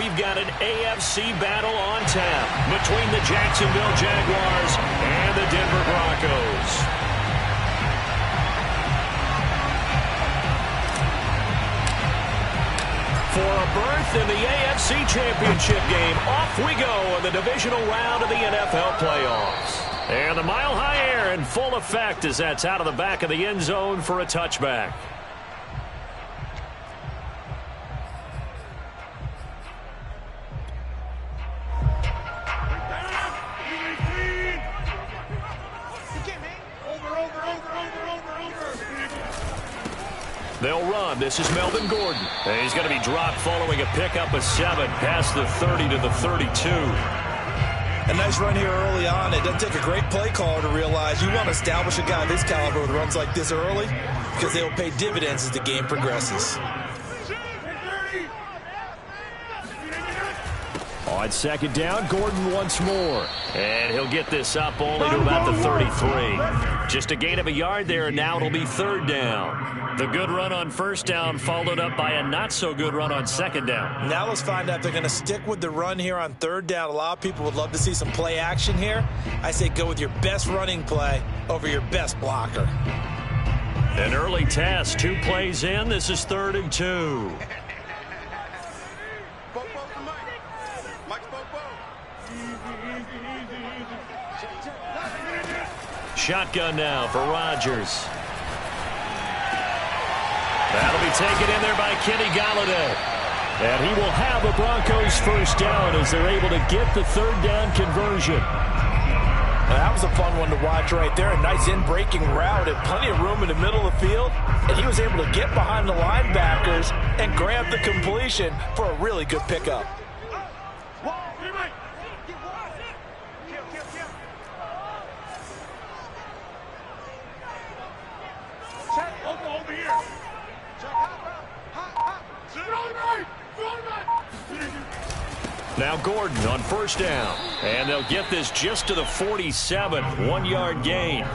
we've got an AFC battle on tap between the Jacksonville Jaguars and the Denver Broncos. For a berth in the AFC Championship game, off we go in the divisional round of the NFL playoffs. And the mile-high air in full effect as that's out of the back of the end zone for a touchback. They'll run. This is Melvin Gordon. And he's going to be dropped following a pickup of 7 past the 30 to the 32. A nice run here early on. It doesn't take a great play caller to realize you want to establish a guy of this caliber with runs like this early because they will pay dividends as the game progresses. On second down, Gordon once more. And he'll get this up only to about the 33. Just a gain of a yard there, and now it'll be third down. The good run on first down followed up by a not-so-good run on second down. Now let's find out if they're going to stick with the run here on third down. A lot of people would love to see some play action here. I say go with your best running play over your best blocker. An early test, 2 plays in. This is 3rd and 2. Shotgun now for Rodgers. That'll be taken in there by Kenny Golladay. And he will have a Broncos first down as they're able to get the third down conversion. Well, that was a fun one to watch right there. A nice in-breaking route and plenty of room in the middle of the field. And he was able to get behind the linebackers and grab the completion for a really good pickup. Now Gordon on first down. And they'll get this just to the 47. 1-yard gain.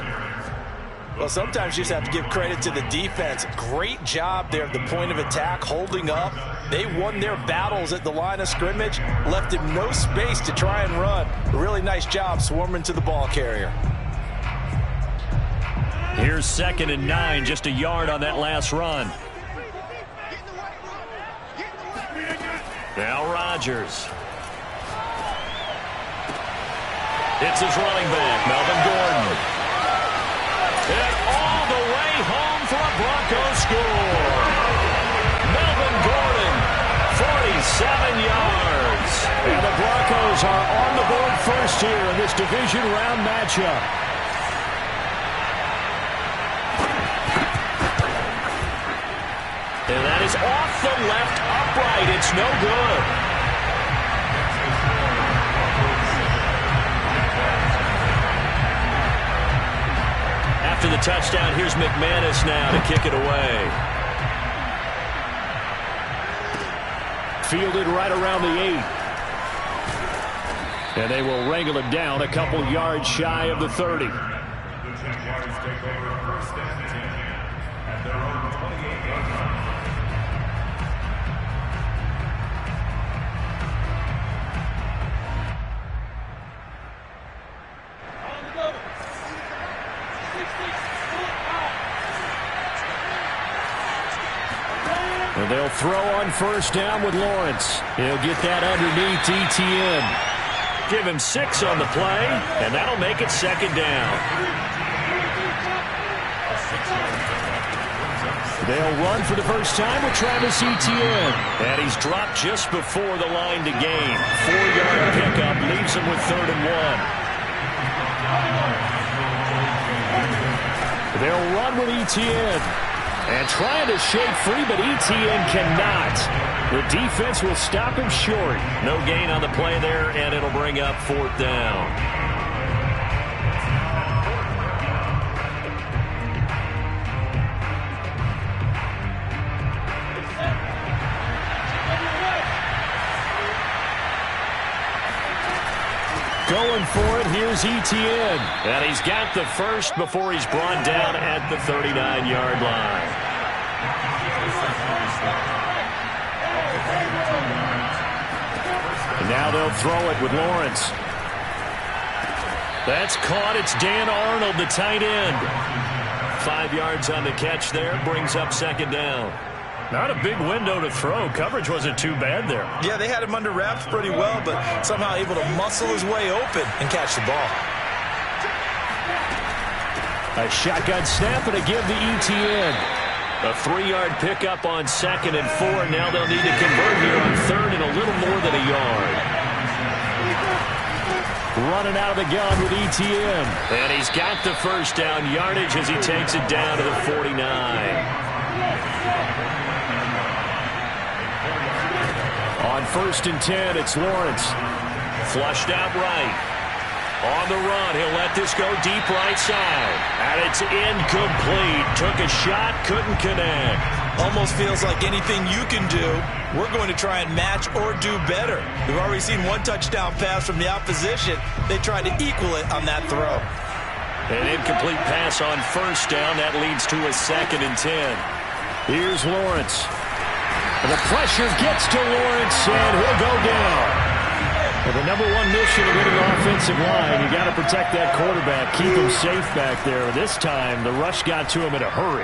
Well, sometimes you just have to give credit to the defense. Great job there at the point of attack, holding up. They won their battles at the line of scrimmage, left him no space to try and run. A really nice job swarming to the ball carrier. Here's 2nd and 9, just a yard on that last run. Now Rodgers. It's his running back, Melvin Gordon. And all the way home for a Broncos score. Melvin Gordon, 47 yards. And the Broncos are on the board first here in this division round matchup. And that is off the left upright. It's no good. After the touchdown, here's McManus now to kick it away. Fielded right around the 8. And they will wrangle it down a couple yards shy of the 30. And they'll throw on first down with Lawrence. He'll get that underneath ETN. Give him 6 on the play, and that'll make it 2nd down. They'll run for the first time with Travis Etienne. And he's dropped just before the line to gain. 4-yard pickup leaves him with 3rd and 1. They'll run with Etienne. And trying to shake free, but Etienne cannot. The defense will stop him short. No gain on the play there, and it'll bring up 4th down. Going for it, here's Etienne. And he's got the first before he's brought down at the 39-yard line. Now they'll throw it with Lawrence. That's caught. It's Dan Arnold, the tight end. 5 yards on the catch there. Brings up second down. Not a big window to throw. Coverage wasn't too bad there. Yeah, they had him under wraps pretty well, but somehow able to muscle his way open and catch the ball. A shotgun snap and a give to ETN. A 3-yard pickup on 2nd and 4. Now they'll need to convert here on 3rd and a little more than a yard. Running out of the gun with ETN. And he's got the first down yardage as he takes it down to the 49. On 1st and 10, it's Lawrence. Flushed out right. On the run, he'll let this go deep right side. And it's incomplete. Took a shot, couldn't connect. Almost feels like anything you can do, we're going to try and match or do better. We've already seen one touchdown pass from the opposition. They tried to equal it on that throw. An incomplete pass on 1st down. That leads to a 2nd and 10. Here's Lawrence. And the pressure gets to Lawrence, and he'll go down. Well, the number one mission of any offensive line, you got to protect that quarterback, keep him safe back there. This time, the rush got to him in a hurry.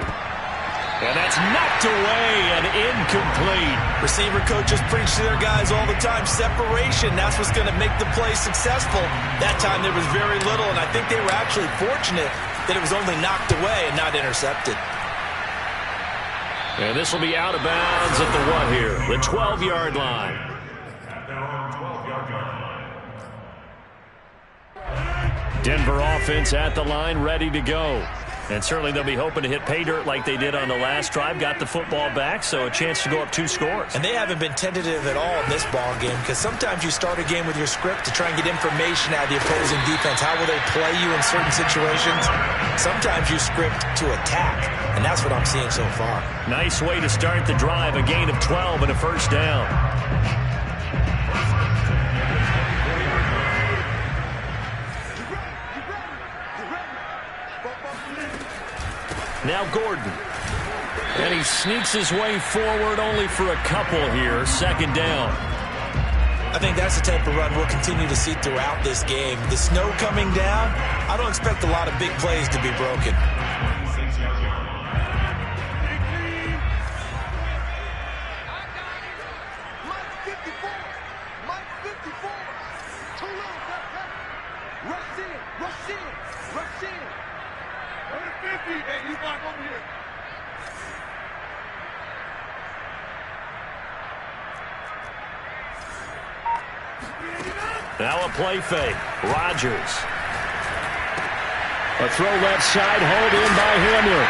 And that's knocked away and incomplete. Receiver coaches preach to their guys all the time. Separation, that's what's going to make the play successful. That time there was very little, and I think they were actually fortunate that it was only knocked away and not intercepted. And this will be out of bounds at the what here? The 12-yard line. Denver offense at the line, ready to go. And certainly they'll be hoping to hit pay dirt like they did on the last drive. Got the football back, so a chance to go up 2 scores. And they haven't been tentative at all in this ball game, because sometimes you start a game with your script to try and get information out of the opposing defense. How will they play you in certain situations? Sometimes you script to attack, and that's what I'm seeing so far. Nice way to start the drive. A gain of 12 and a first down. Now Gordon. And he sneaks his way forward only for a couple here. 2nd down. I think that's the type of run we'll continue to see throughout this game. The snow coming down, I don't expect a lot of big plays to be broken. Now a play fake. Rodgers. A throw left side, hauled in by Hamler.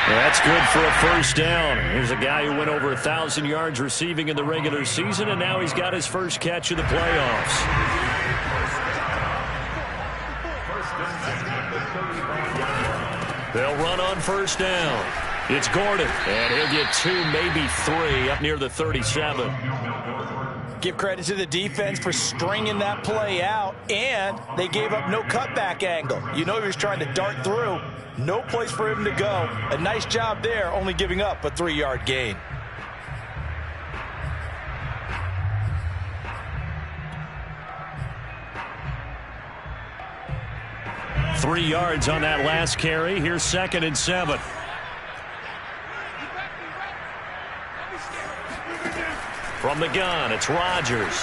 That's good for a first down. Here's a guy who went over 1,000 yards receiving in the regular season, and now he's got his first catch of the playoffs. They'll run on first down. It's Gordon, and he'll get 2, maybe 3, up near the 37. Give credit to the defense for stringing that play out, and they gave up no cutback angle. You know he was trying to dart through. No place for him to go. A nice job there, only giving up a 3-yard gain. Three yards on that last carry. Here's 2nd and 7. From the gun, it's Rodgers.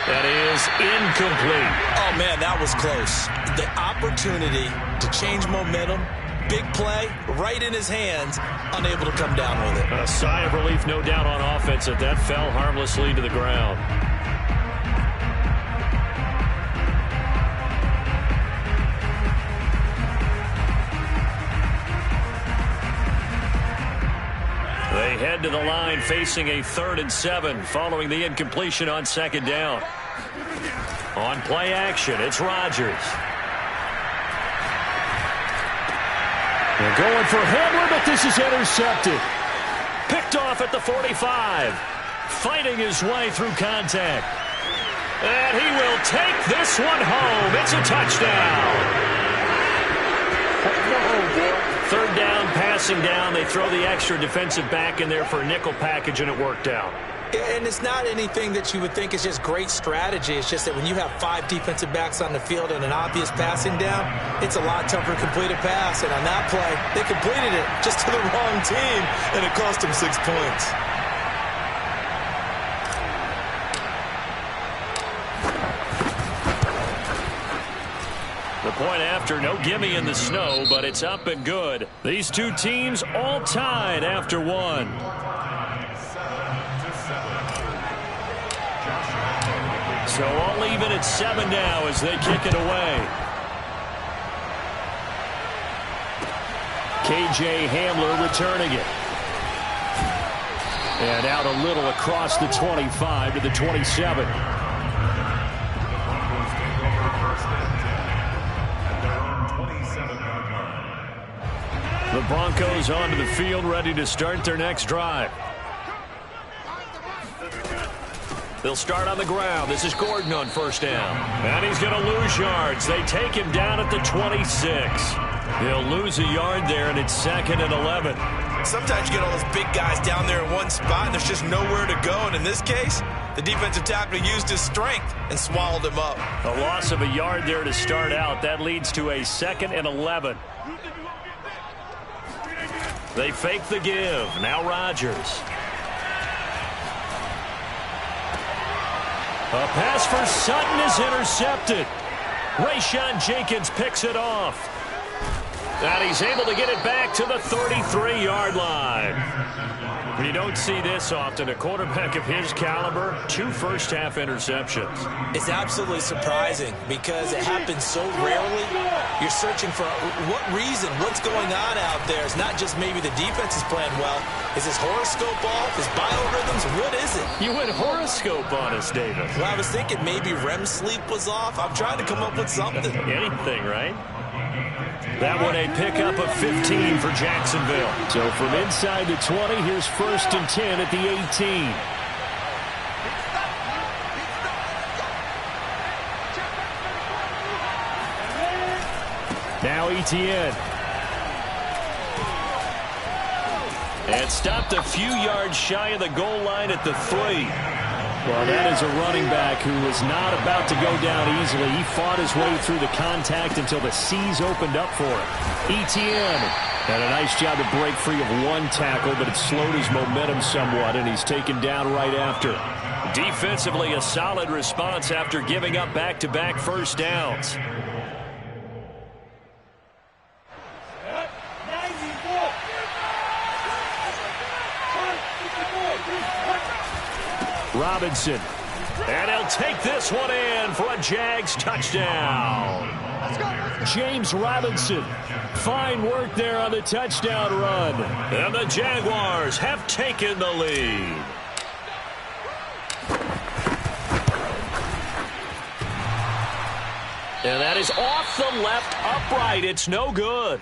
That is incomplete. Oh, man, that was close. The opportunity to change momentum, big play, right in his hands, unable to come down with it. A sigh of relief, no doubt, on offense that fell harmlessly to the ground. They head to the line facing a 3rd and 7 following the incompletion on 2nd down. On play action, it's Rodgers. They're going for Hamler, but this is intercepted. Picked off at the 45. Fighting his way through contact. And he will take this one home. It's a touchdown. 3rd down, passing down. They throw the extra defensive back in there for a nickel package, and it worked out. And it's not anything that you would think is just great strategy. It's just that when you have 5 defensive backs on the field and an obvious passing down, it's a lot tougher to complete a pass. And on that play, they completed it just to the wrong team, and it cost them 6 points. The point after, no gimme in the snow, but it's up and good. These two teams all tied after 1. So all even at 7 now as they kick it away. KJ Hamler returning it. And out a little across the 25 to the 27. The Broncos onto the field, ready to start their next drive. They'll start on the ground. This is Gordon on first down. And he's going to lose yards. They take him down at the 26. He'll lose a yard there, and it's 2nd and 11. Sometimes you get all those big guys down there in one spot, and there's just nowhere to go. And in this case, the defensive tackle used his strength and swallowed him up. A loss of a yard there to start out. That leads to a 2nd and 11. They fake the give. Now Rodgers. A pass for Sutton is intercepted. Rayshon Jenkins picks it off. And he's able to get it back to the 33-yard line. You don't see this often. A quarterback of his caliber, 2 first-half interceptions. It's absolutely surprising because it happens so rarely. You're searching for what reason, what's going on out there. It's not just maybe the defense is playing well. Is his horoscope off? His biorhythms? What is it? You went horoscope on us, David. Well, I was thinking maybe REM sleep was off. I'm trying to come up with something. Anything, right? That one a pickup of 15 for Jacksonville. So from inside the 20, here's 1st and 10 at the 18. Now Etienne. And stopped a few yards shy of the goal line at the 3. Well, that is a running back who was not about to go down easily. He fought his way through the contact until the seas opened up for him. Etienne had a nice job to break free of 1 tackle, but it slowed his momentum somewhat, and he's taken down right after. Defensively, a solid response after giving up back-to-back first downs. Robinson. And he'll take this one in for a Jags touchdown. James Robinson. Fine work there on the touchdown run. And the Jaguars have taken the lead. And that is off the left upright. It's no good.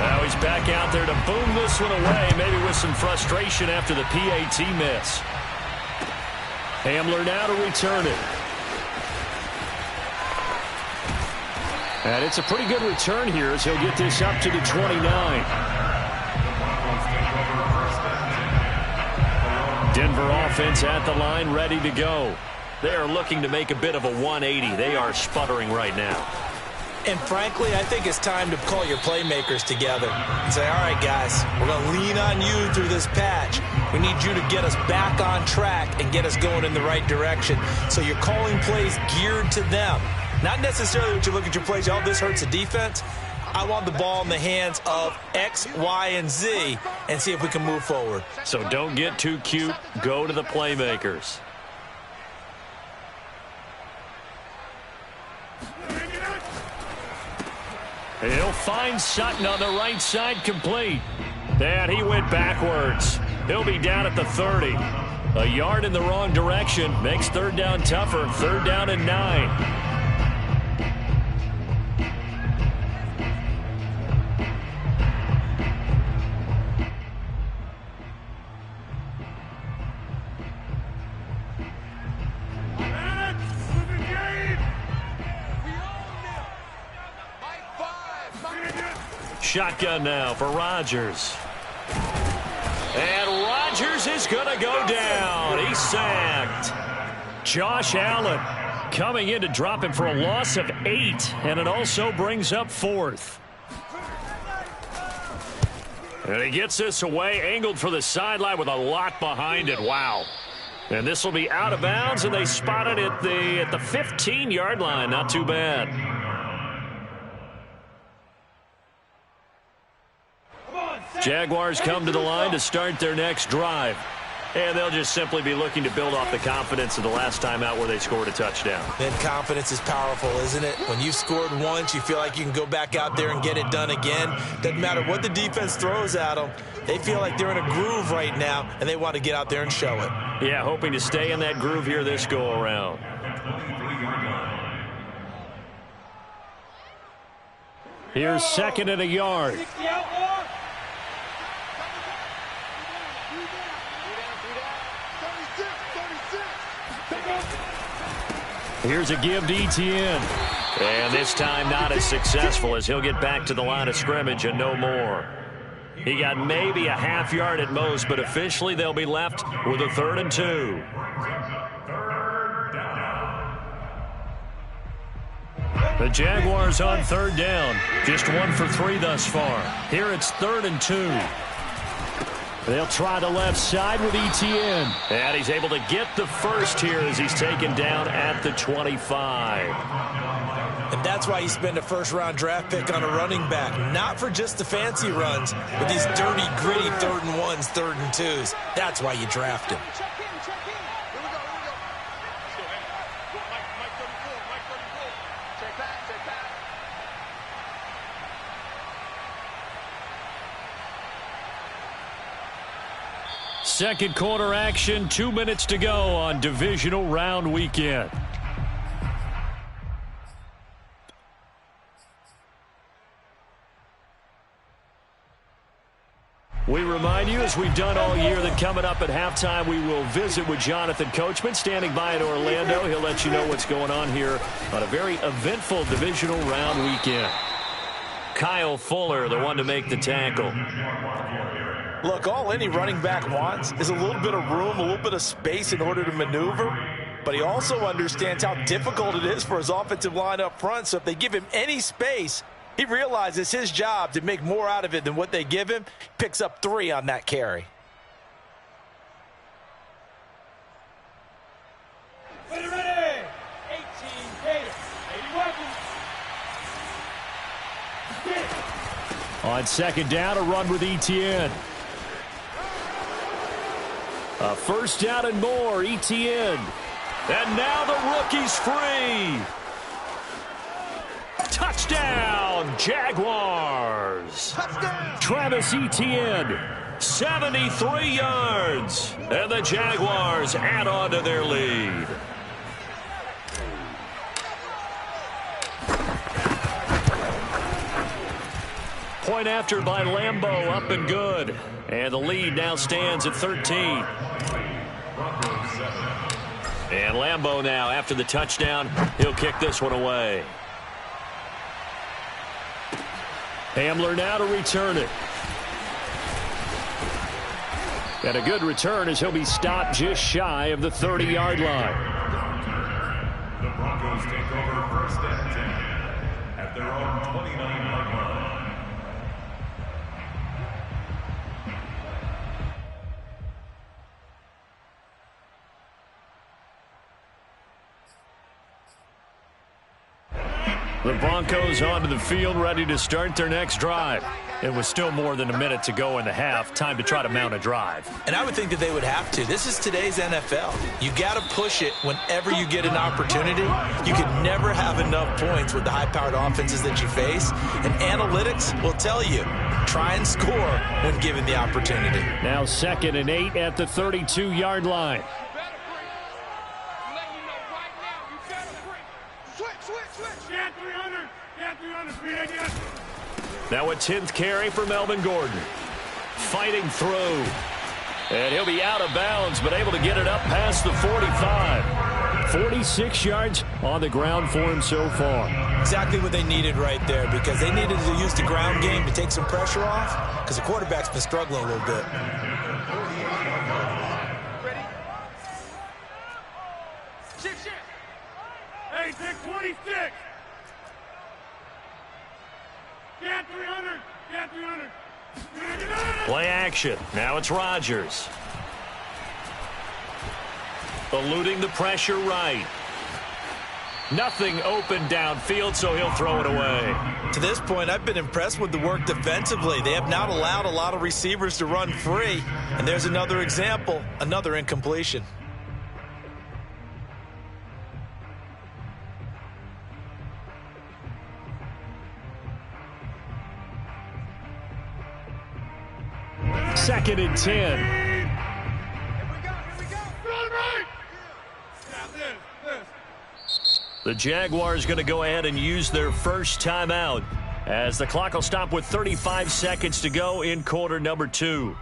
Now he's back out there to boom this one away, maybe with some frustration after the PAT miss. Hamler now to return it. And it's a pretty good return here as he'll get this up to the 29. Denver offense at the line, ready to go. They are looking to make a bit of a 180. They are sputtering right now. And frankly, I think it's time to call your playmakers together and say, all right, guys, we're going to lean on you through this patch. We need you to get us back on track and get us going in the right direction. So you're calling plays geared to them. Not necessarily when you look at your plays, oh, this hurts the defense. I want the ball in the hands of X, Y, and Z and see if we can move forward. So don't get too cute. Go to the playmakers. He'll find Sutton on the right side, complete. And he went backwards. He'll be down at the 30. A yard in the wrong direction makes 3rd down tougher. 3rd down and 9. Shotgun now for Rodgers. Rodgers is going to go down. He's sacked. Josh Allen coming in to drop him for a loss of 8, and it also brings up 4th. And he gets this away, angled for the sideline with a lot behind it. Wow. And this will be out of bounds, and they spot it at the 15-yard line. Not too bad. Jaguars come to the line to start their next drive. And they'll just simply be looking to build off the confidence of the last time out where they scored a touchdown. Then confidence is powerful, isn't it? When you've scored once, you feel like you can go back out there and get it done again. Doesn't matter what the defense throws at them. They feel like they're in a groove right now, and they want to get out there and show it. Yeah, hoping to stay in that groove here this go-around. Here's 2nd and a yard. Here's a give to Etienne. And this time not as successful as he'll get back to the line of scrimmage and no more. He got maybe a half yard at most, but officially they'll be left with a 3rd and 2. The Jaguars on 3rd down. Just 1 for 3 thus far. Here it's 3rd and 2. They'll try the left side with Etienne. And he's able to get the first here as he's taken down at the 25. And that's why you spend a first-round draft pick on a running back. Not for just the fancy runs, but these dirty, gritty 3rd and 1s, 3rd and 2s. That's why you draft him. Second quarter action, 2 minutes to go on divisional round weekend. We remind you, as we've done all year, that coming up at halftime, we will visit with Jonathan Coachman, standing by in Orlando. He'll let you know what's going on here on a very eventful divisional round weekend. Kyle Fuller, the one to make the tackle. Look, all any running back wants is a little bit of room, a little bit of space in order to maneuver. But he also understands how difficult it is for his offensive line up front. So if they give him any space, he realizes his job to make more out of it than what they give him. Picks up 3 on that carry. Ready, 18 Gators, 80 weapons. On 2nd down, a run with Etienne. A 1st down and more, Etienne. And now the rookie's free. Touchdown, Jaguars. Touchdown. Travis Etienne, 73 yards. And the Jaguars add on to their lead. Point after by Lambeau, up and good. And the lead now stands at 13. And Lambeau now, after the touchdown, he'll kick this one away. Hamler now to return it. And a good return as he'll be stopped just shy of the 30-yard line. The Broncos take over 1st and 10 at their own 29-yard line. The Broncos onto the field, ready to start their next drive. It was still more than a minute to go in the half. Time to try to mount a drive. And I would think that they would have to. This is today's NFL. You got to push it whenever you get an opportunity. You can never have enough points with the high-powered offenses that you face. And analytics will tell you, try and score when given the opportunity. Now 2nd and 8 at the 32-yard line. Now a 10th carry for Melvin Gordon. Fighting through. And he'll be out of bounds, but able to get it up past the 45. 46 yards on the ground for him so far. Exactly what they needed right there, because they needed to use the ground game to take some pressure off, because the quarterback's been struggling a little bit. action. Now it's Rodgers. Eluding the pressure right. Nothing open downfield, so he'll throw it away. To this point, I've been impressed with the work defensively. They have not allowed a lot of receivers to run free. And there's another example, another incompletion. Second and 10. Here we go. Run right. The Jaguars going to go ahead and use their first timeout as the clock will stop with 35 seconds to go in quarter number 2.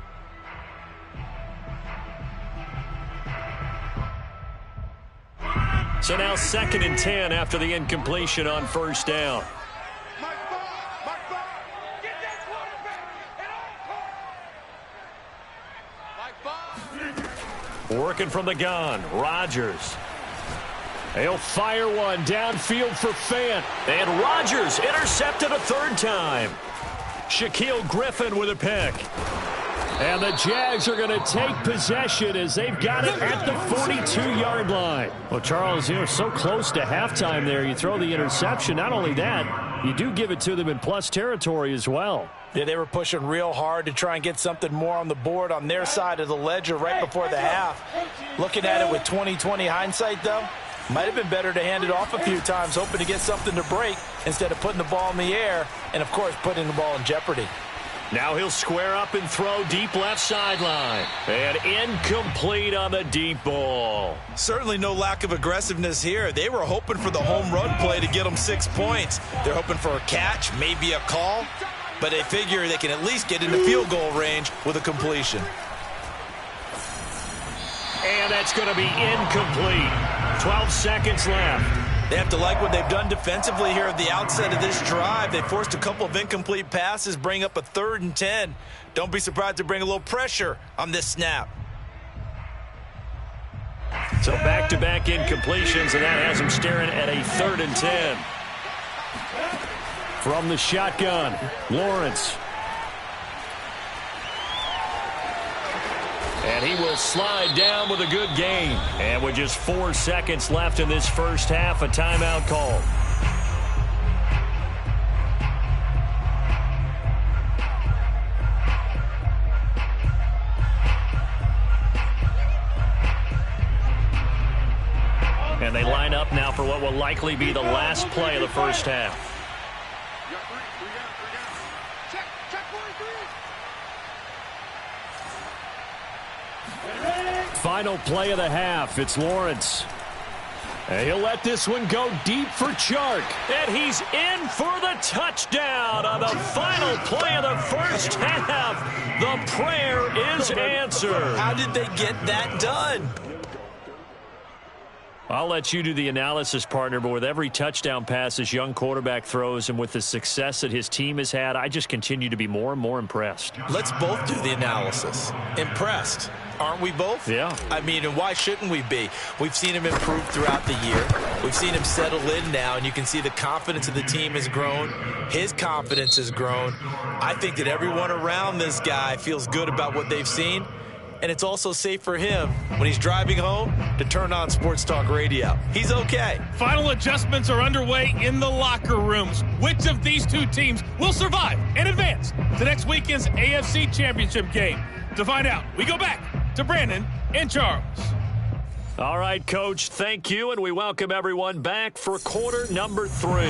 So now second and 10 after the incompletion on first down. Working from the gun, Rodgers. He'll fire one downfield for Fant. And Rodgers intercepted a third time. Shaquille Griffin with a pick. And the Jags are going to take possession as they've got it at the 42-yard line. Well, Charles, you're so close to halftime there. You throw the interception. Not only that, you do give it to them in plus territory as well. Yeah, they were pushing real hard to try and get something more on the board on their side of the ledger right before the half. Looking at it with 20/20 hindsight, though, might have been better to hand it off a few times, hoping to get something to break instead of putting the ball in the air and, of course, putting the ball in jeopardy. Now he'll square up and throw deep left sideline. And incomplete on the deep ball. Certainly no lack of aggressiveness here. They were hoping for the home run play to get them 6 points. They're hoping for a catch, maybe a call, but they figure they can at least get into field goal range with a completion. And that's going to be incomplete. 12 seconds left. They have to like what they've done defensively here at the outset of this drive. They forced a couple of incomplete passes, bring up a 3rd and 10. Don't be surprised to bring a little pressure on this snap. So back-to-back incompletions, and that has them staring at a 3rd and 10. From the shotgun, Lawrence. And he will slide down with a good gain. And with just 4 seconds left in this first half, a timeout call. And they line up now for what will likely be the last play of the first half. Final play of the half. It's Lawrence. And he'll let this one go deep for Chark. And he's in for the touchdown on the final play of the first half. The prayer is answered. How did they get that done? I'll let you do the analysis, partner, but with every touchdown pass this young quarterback throws and with the success that his team has had, I just continue to be more and more impressed. Let's both do the analysis. Impressed. Aren't we both? Yeah. I mean, and why shouldn't we be? We've seen him improve throughout the year. We've seen him settle in now, and you can see the confidence of the team has grown. His confidence has grown. I think that everyone around this guy feels good about what they've seen. And it's also safe for him when he's driving home to turn on Sports Talk Radio. He's okay. Final adjustments are underway in the locker rooms. Which of these two teams will survive and advance to next weekend's AFC Championship game? To find out, we go back to Brandon and Charles. All right, Coach, thank you, and we welcome everyone back for quarter number 3.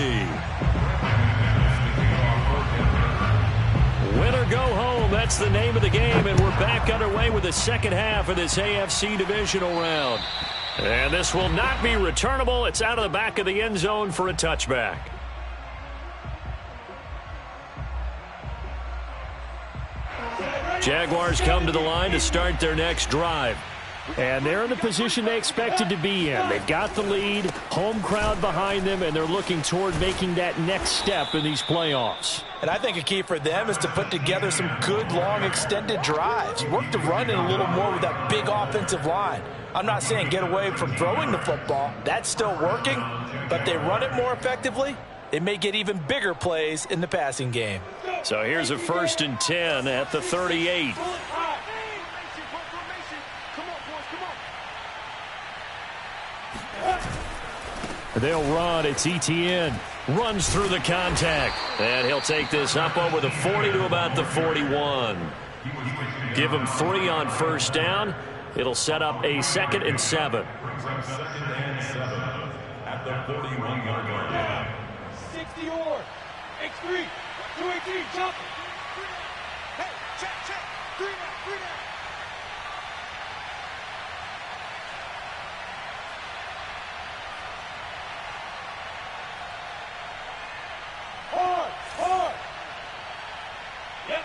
Win or go home, that's the name of the game, and we're back underway with the second half of this AFC divisional round. And this will not be returnable. It's out of the back of the end zone for a touchback. Jaguars come to the line to start their next drive. And they're in the position they expected to be in. They've got the lead, home crowd behind them, and they're looking toward making that next step in these playoffs. And I think a key for them is to put together some good, long, extended drives. Work to run it a little more with that big offensive line. I'm not saying get away from throwing the football. That's still working. But they run it more effectively, they may get even bigger plays in the passing game. So here's a 1st and 10 at the 38. They'll run. It's Etienne. Runs through the contact. And he'll take this up over the 40 to about the 41. Give him 3 on first down. It'll set up a 2nd and 7. Brings up 2nd and 7 at the 41-yard line. 60 or X3, 218, jump. Hey, check. 3 down. Hard. Yep.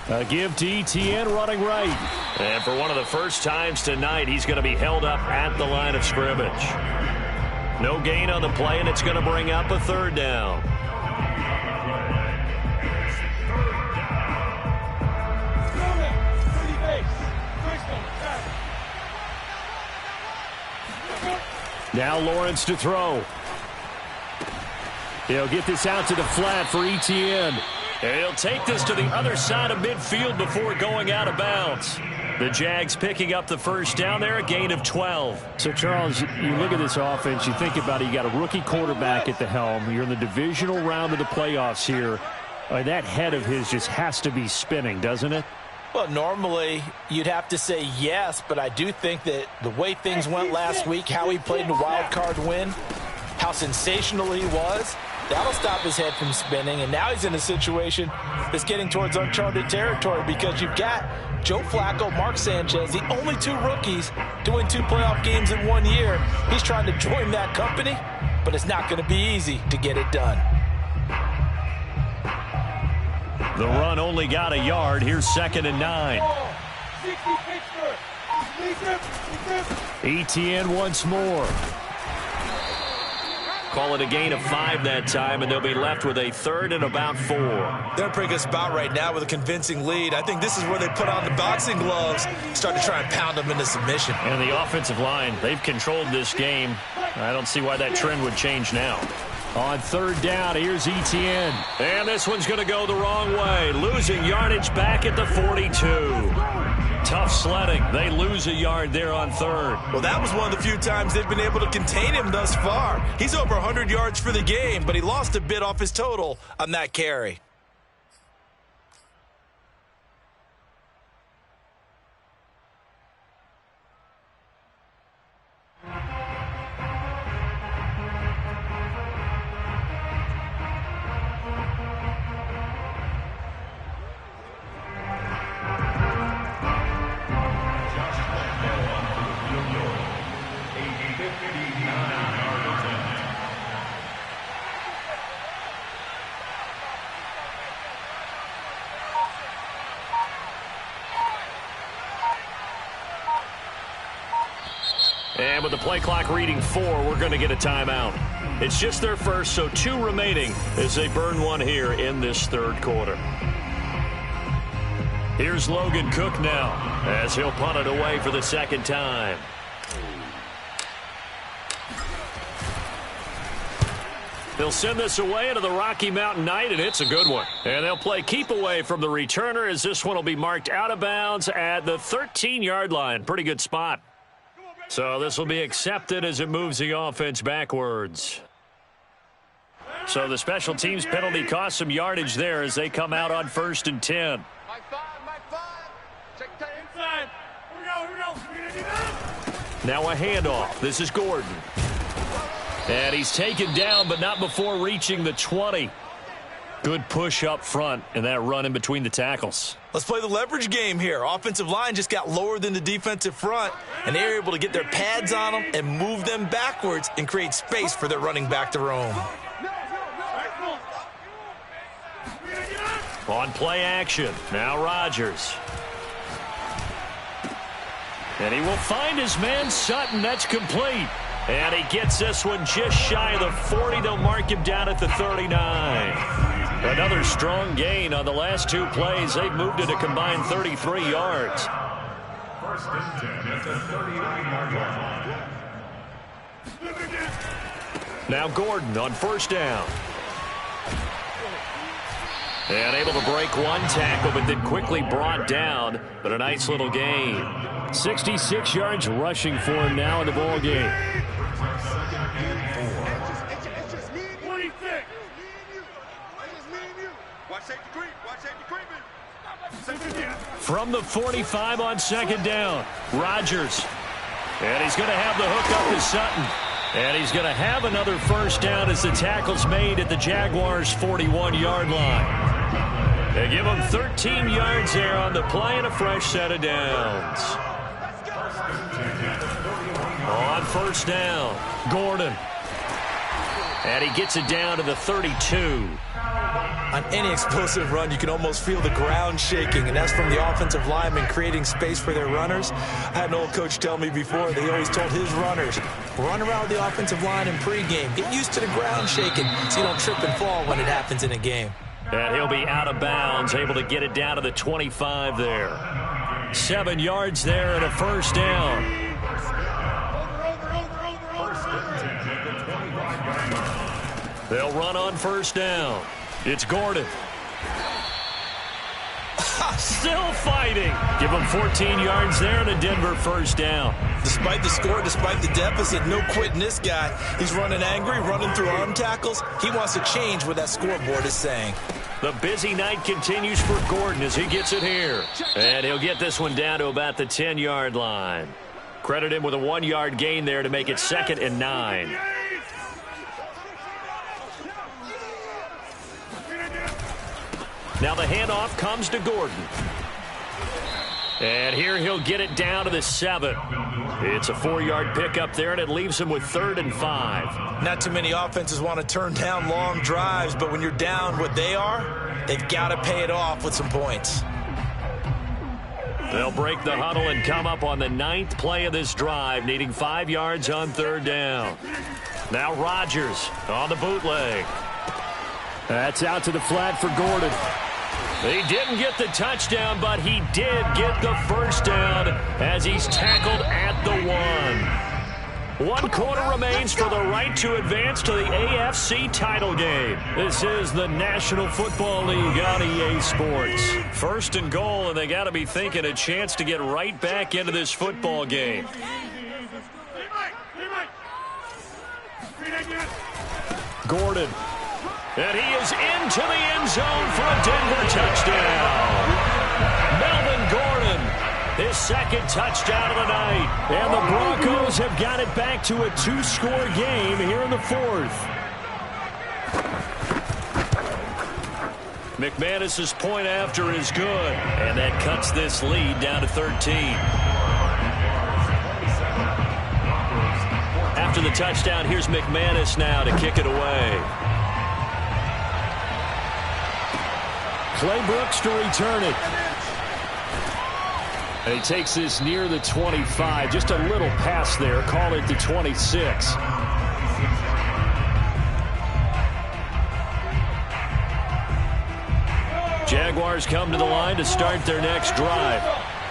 A give to Etienne running right. And for one of the first times tonight, he's going to be held up at the line of scrimmage. No gain on the play, and it's going to bring up a 3rd down. Now Lawrence to throw. He'll get this out to the flat for Etienne. And he'll take this to the other side of midfield before going out of bounds. The Jags picking up the first down there, a gain of 12. So, Charles, you look at this offense, you think about it, you got a rookie quarterback at the helm. You're in the divisional round of the playoffs here. That head of his just has to be spinning, doesn't it? Well, normally you'd have to say yes, but I do think that the way things went last week, how he played in the wild card win, how sensational he was, that'll stop his head from spinning. And now he's in a situation that's getting towards uncharted territory because you've got Joe Flacco, Mark Sanchez, the only 2 rookies doing 2 playoff games in 1 year. He's trying to join that company, but it's not going to be easy to get it done. The run only got a yard. Here's 2nd and 9. Etienne once more. Call it a gain of 5 that time, and they'll be left with a 3rd and about 4. They're in a pretty good spot right now with a convincing lead. I think this is where they put on the boxing gloves, start to try and pound them into submission. And the offensive line, they've controlled this game. I don't see why that trend would change now. On 3rd down, here's Etienne. And this one's going to go the wrong way. Losing yardage back at the 42. Tough sledding. They lose a yard there on 3rd. Well, that was one of the few times they've been able to contain him thus far. He's over 100 yards for the game, but he lost a bit off his total on that carry. And with the play clock reading 4, we're going to get a timeout. It's just their first, so 2 remaining as they burn one here in this 3rd quarter. Here's Logan Cook now as he'll punt it away for the 2nd time. They'll send this away into the Rocky Mountain Night, and it's a good one. And they'll play keep away from the returner as this one will be marked out of bounds at the 13-yard line. Pretty good spot. So this will be accepted as it moves the offense backwards. So the special teams penalty cost some yardage there as they come out on 1st and 10. Mike 5. Check that inside. Here we go. Now a handoff. This is Gordon. And he's taken down, but not before reaching the 20. Good push up front and that run in between the tackles. Let's play the leverage game here. Offensive line just got lower than the defensive front, and they were able to get their pads on them and move them backwards and create space for their running back to roam. On play action, now Rodgers. And he will find his man Sutton. That's complete. And he gets this one just shy of the 40. They'll mark him down at the 39. Another strong gain on the last 2 plays. They've moved it a combined 33 yards. 1st and 10 at the 39-yard line. Now Gordon on 1st down. And able to break one tackle, but then quickly brought down. But a nice little gain. 66 yards rushing for him now in the ball game. From the 45 on second down, Rodgers. And he's going to have the hook up to Sutton. And he's going to have another first down as the tackle's made at the Jaguars' 41-yard line. They give him 13 yards there on the play and a fresh set of downs. On first down, Gordon. And he gets it down to the 32. On any explosive run, you can almost feel the ground shaking, and that's from the offensive linemen creating space for their runners. I had an old coach tell me before, they always told his runners, run around the offensive line in pregame. Get used to the ground shaking so you don't trip and fall when it happens in a game. And he'll be out of bounds, able to get it down to the 25 there. 7 yards there and a first down. They'll run on first down. It's Gordon. Still fighting. Give him 14 yards there and a Denver first down. Despite the score, despite the deficit, no quitting this guy. He's running angry, running through arm tackles. He wants to change what that scoreboard is saying. The busy night continues for Gordon as he gets it here. And he'll get this one down to about the 10-yard line. Credit him with a 1-yard gain there to make it 2nd and 9. Now the handoff comes to Gordon. And here he'll get it down to the 7. It's a 4-yard pickup there, and it leaves him with 3rd and 5. Not too many offenses want to turn down long drives, but when you're down what they are, they've got to pay it off with some points. They'll break the huddle and come up on the 9th play of this drive, needing 5 yards on 3rd down. Now Rodgers on the bootleg. That's out to the flat for Gordon. He didn't get the touchdown, but he did get the first down as he's tackled at the 1. 1 quarter remains for the right to advance to the AFC title game. This is the National Football League on EA Sports. 1st and goal, and they got to be thinking a chance to get right back into this football game. Gordon. And he is into the end zone for a Denver touchdown. Melvin Gordon, his 2nd touchdown of the night. And the Broncos have got it back to a 2-score game here in the 4th. McManus's point after is good. And that cuts this lead down to 13. After the touchdown, here's McManus now to kick it away. Clay Brooks to return it. And he takes this near the 25. Just a little pass there. Call it the 26. Jaguars come to the line to start their next drive.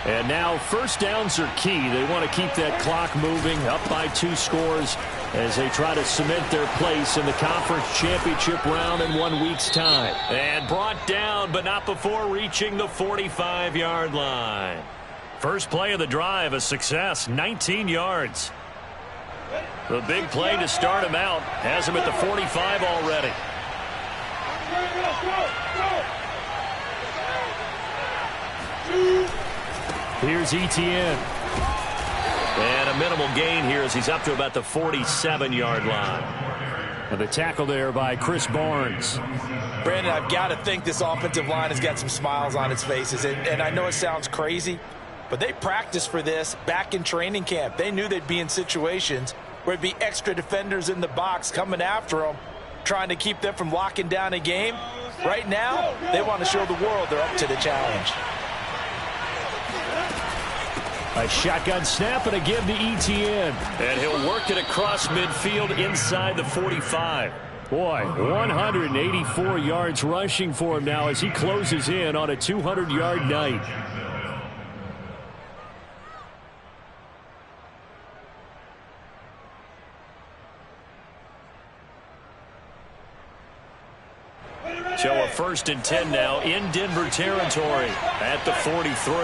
And now first downs are key. They want to keep that clock moving, up by 2 scores as they try to cement their place in the conference championship round in 1 week's time. And brought down, but not before reaching the 45-yard line. First play of the drive, a success, 19 yards. The big play to start him out has him at the 45 already. Here's Etienne. And a minimal gain here as he's up to about the 47-yard line. And the tackle there by Chris Barnes. Brandon, I've got to think this offensive line has got some smiles on its faces. And I know it sounds crazy, but they practiced for this back in training camp. They knew they'd be in situations where there'd be extra defenders in the box coming after them, trying to keep them from locking down a game. Right now, they want to show the world they're up to the challenge. A shotgun snap and a give to Etienne. And he'll work it across midfield inside the 45. Boy, 184 yards rushing for him now as he closes in on a 200-yard night. Ready, ready. So a 1st and 10 now in Denver territory at the 43.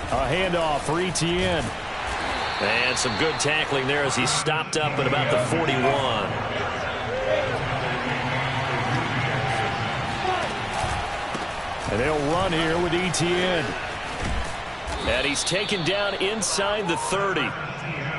A handoff for Etienne. And some good tackling there as he stopped up at about the 41. And they'll run here with Etienne. And he's taken down inside the 30.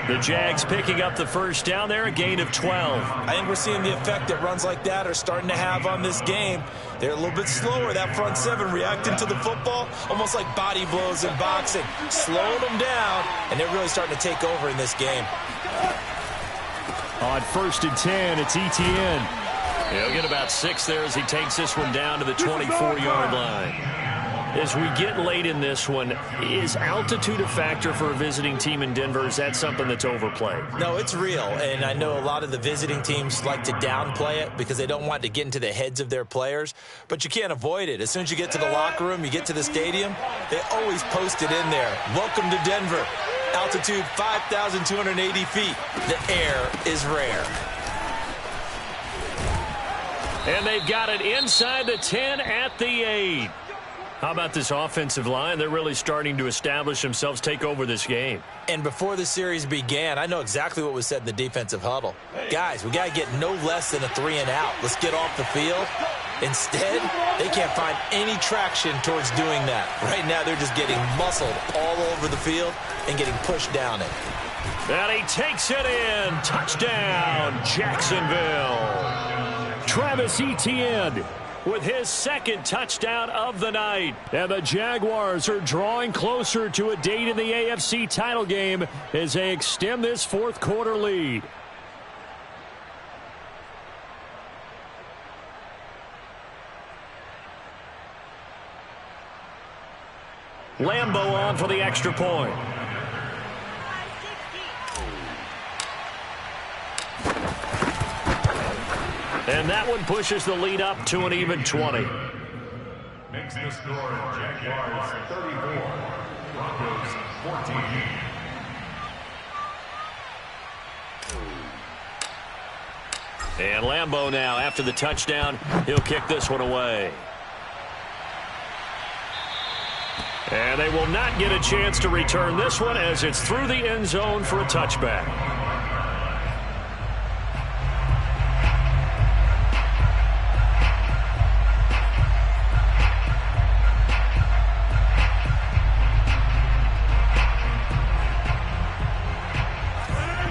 The Jags picking up the first down there, a gain of 12. I think we're seeing the effect that runs like that are starting to have on this game. They're a little bit slower, that front seven, reacting to the football, almost like body blows in boxing, slowing them down, and they're really starting to take over in this game. On 1st and 10, it's Etienne. He'll get about 6 there as he takes this one down to the 24-yard line. As we get late in this one, is altitude a factor for a visiting team in Denver? Is that something that's overplayed? No, it's real, and I know a lot of the visiting teams like to downplay it because they don't want to get into the heads of their players, but you can't avoid it. As soon as you get to the locker room, you get to the stadium, they always post it in there. Welcome to Denver. Altitude 5,280 feet. The air is rare. And they've got it inside the 10 at the 8. How about this offensive line? They're really starting to establish themselves, take over this game. And before the series began, I know exactly what was said in the defensive huddle. Guys, we got to get no less than a 3-and-out. Let's get off the field. Instead, they can't find any traction towards doing that. Right now, they're just getting muscled all over the field and getting pushed down it. And he takes it in. Touchdown, Jacksonville. Travis Etienne with his 2nd touchdown of the night. And the Jaguars are drawing closer to a date in the AFC title game as they extend this 4th quarter lead. Lambeau on for the extra point. And that one pushes the lead up to an even 20. Makes the score Jaguars 34, Broncos 14. And Lambeau now, after the touchdown, he'll kick this one away. And they will not get a chance to return this one as it's through the end zone for a touchback.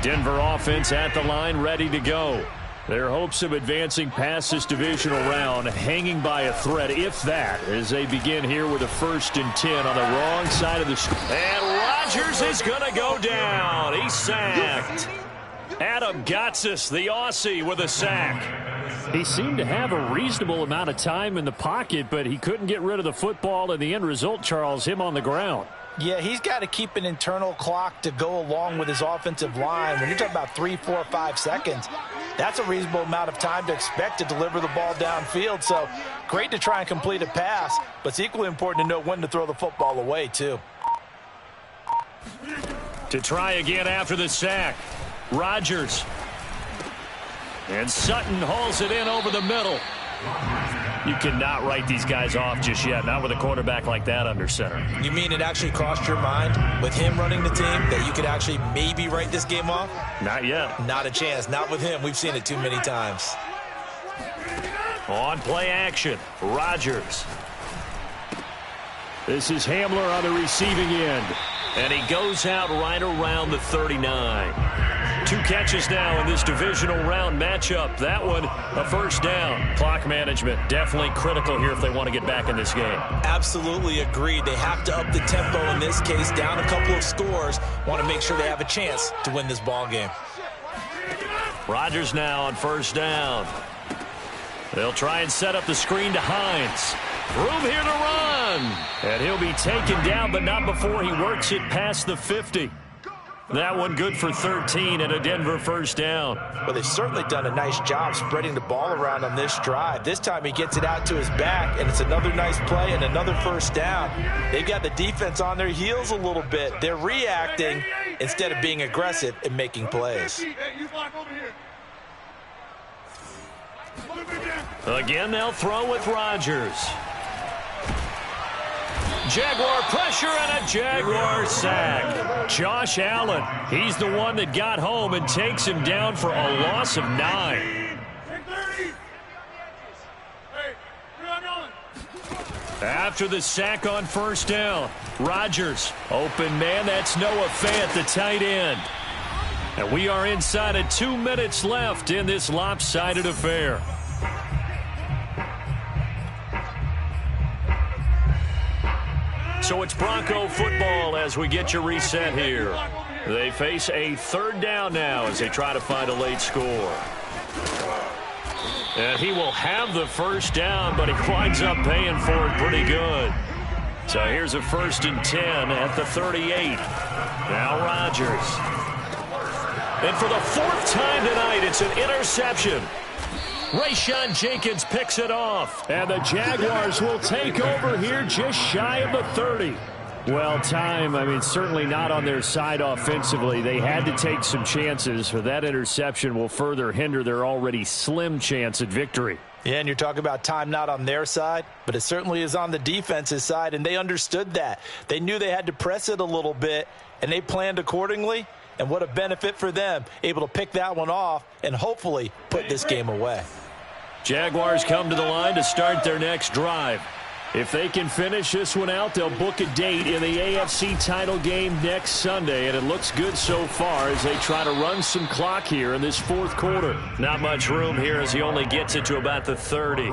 Denver offense at the line, ready to go. Their hopes of advancing past this divisional round hanging by a thread, if that, as they begin here with a 1st and 10 on the wrong side of the street. And Rodgers is going to go down. He's sacked. Adam Gotsis, the Aussie, with a sack. He seemed to have a reasonable amount of time in the pocket, but he couldn't get rid of the football, and the end result, Charles, him on the ground. Yeah, he's got to keep an internal clock to go along with his offensive line. When you're talking about 3, 4, 5 seconds, that's a reasonable amount of time to expect to deliver the ball downfield. So great to try and complete a pass, but it's equally important to know when to throw the football away, too. To try again after the sack, Rodgers. And Sutton hauls it in over the middle. You cannot write these guys off just yet, not with a quarterback like that under center. You mean it actually crossed your mind with him running the team that you could actually maybe write this game off? Not yet. Not a chance. Not with him. We've seen it too many times. On play action, Rodgers. This is Hamler on the receiving end. And he goes out right around the 39. 2 catches now in this divisional round matchup. That one, a 1st down. Clock management, definitely critical here if they want to get back in this game. Absolutely agreed. They have to up the tempo in this case, down a couple of scores. Want to make sure they have a chance to win this ball game. Rodgers now on 1st down. They'll try and set up the screen to Hines. Room here to run. And he'll be taken down, but not before he works it past the 50. That one good for 13 and a Denver first down. Well, they've certainly done a nice job spreading the ball around on this drive. This time he gets it out to his back, and it's another nice play and another first down. They've got the defense on their heels a little bit. They're reacting instead of being aggressive and making plays. Again, they'll throw with Rodgers. Jaguar pressure and a Jaguar sack. Josh Allen, he's the one that got home and takes him down for a loss of 9. After the sack on first down, Rodgers, open man, that's Noah Fant, the tight end. And we are inside of 2 minutes left in this lopsided affair. So it's Bronco football as we get you reset here. They face a third down now as they try to find a late score. And he will have the first down, but he winds up paying for it pretty good. So here's a 1st and 10 at the 38. Now Rodgers. And for the 4th time tonight, it's an interception. Rayshawn Jenkins picks it off. And the Jaguars will take over here just shy of the 30. Well, time, certainly not on their side offensively. They had to take some chances, but that interception will further hinder their already slim chance at victory. Yeah, and you're talking about time not on their side, but it certainly is on the defense's side, and they understood that. They knew they had to press it a little bit, and they planned accordingly. And what a benefit for them, able to pick that one off and hopefully put this game away. Jaguars come to the line to start their next drive. If they can finish this one out, they'll book a date in the AFC title game next Sunday, and it looks good so far as they try to run some clock here in this 4th quarter. Not much room here as he only gets it to about the 30.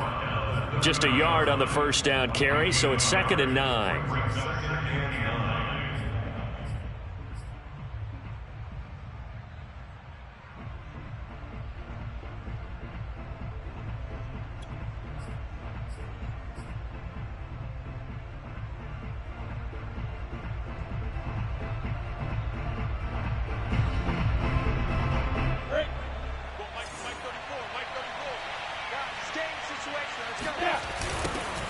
Just a yard on the first down carry, so it's 2nd and 9.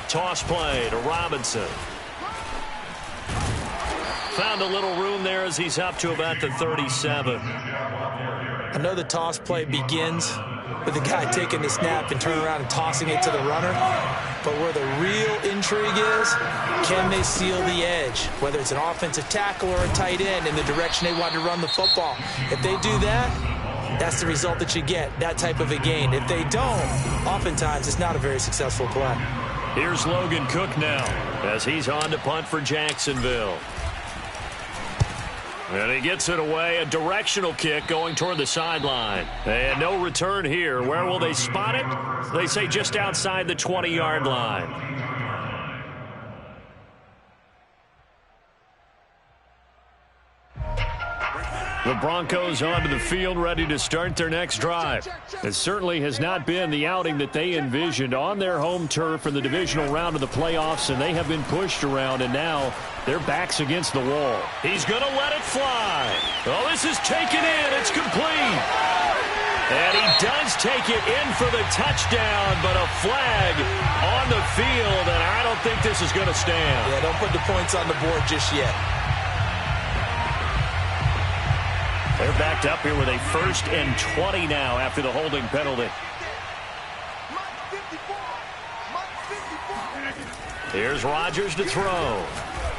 Toss play to Robinson. Found a little room there as he's up to about the 37. I know the toss play begins with the guy taking the snap and turning around and tossing it to the runner. But where the real intrigue is, can they seal the edge? Whether it's an offensive tackle or a tight end in the direction they want to run the football. If they do that, that's the result that you get, that type of a gain. If they don't, oftentimes it's not a very successful play. Here's Logan Cook now as he's on to punt for Jacksonville. And he gets it away, a directional kick going toward the sideline. And no return here. Where will they spot it? They say just outside the 20-yard line. The Broncos onto the field ready to start their next drive. It certainly has not been the outing that they envisioned on their home turf in the divisional round of the playoffs, and they have been pushed around, and now their back's against the wall. He's going to let it fly. Oh, this is taken in. It's complete. And he does take it in for the touchdown, but a flag on the field, and I don't think this is going to stand. Yeah, don't put the points on the board just yet. They're backed up here with a 1st and 20 now after the holding penalty. Here's Rodgers to throw.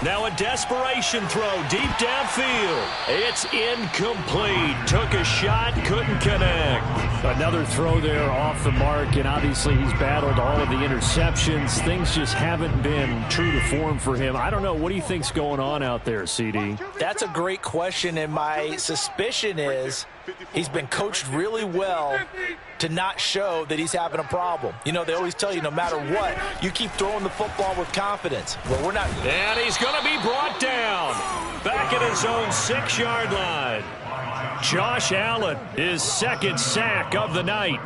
Now a desperation throw deep downfield. It's incomplete. Took a shot, couldn't connect. Another throw there off the mark, and obviously he's battled all of the interceptions. Things just haven't been true to form for him. I don't know. What do you think's going on out there, CD? That's a great question, and my suspicion is he's been coached really well to not show that he's having a problem. You know, they always tell you no matter what, you keep throwing the football with confidence. Well, we're not. And he's going to be brought down back at his own 6-yard line. Josh Allen, his 2nd sack of the night.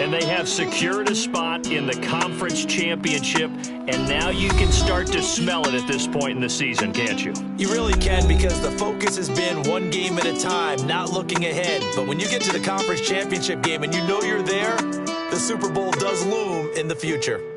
And they have secured a spot in the conference championship, and now you can start to smell it at this point in the season, can't you? You really can, because the focus has been one game at a time, not looking ahead. But when you get to the conference championship game and you know you're there, the Super Bowl does loom in the future.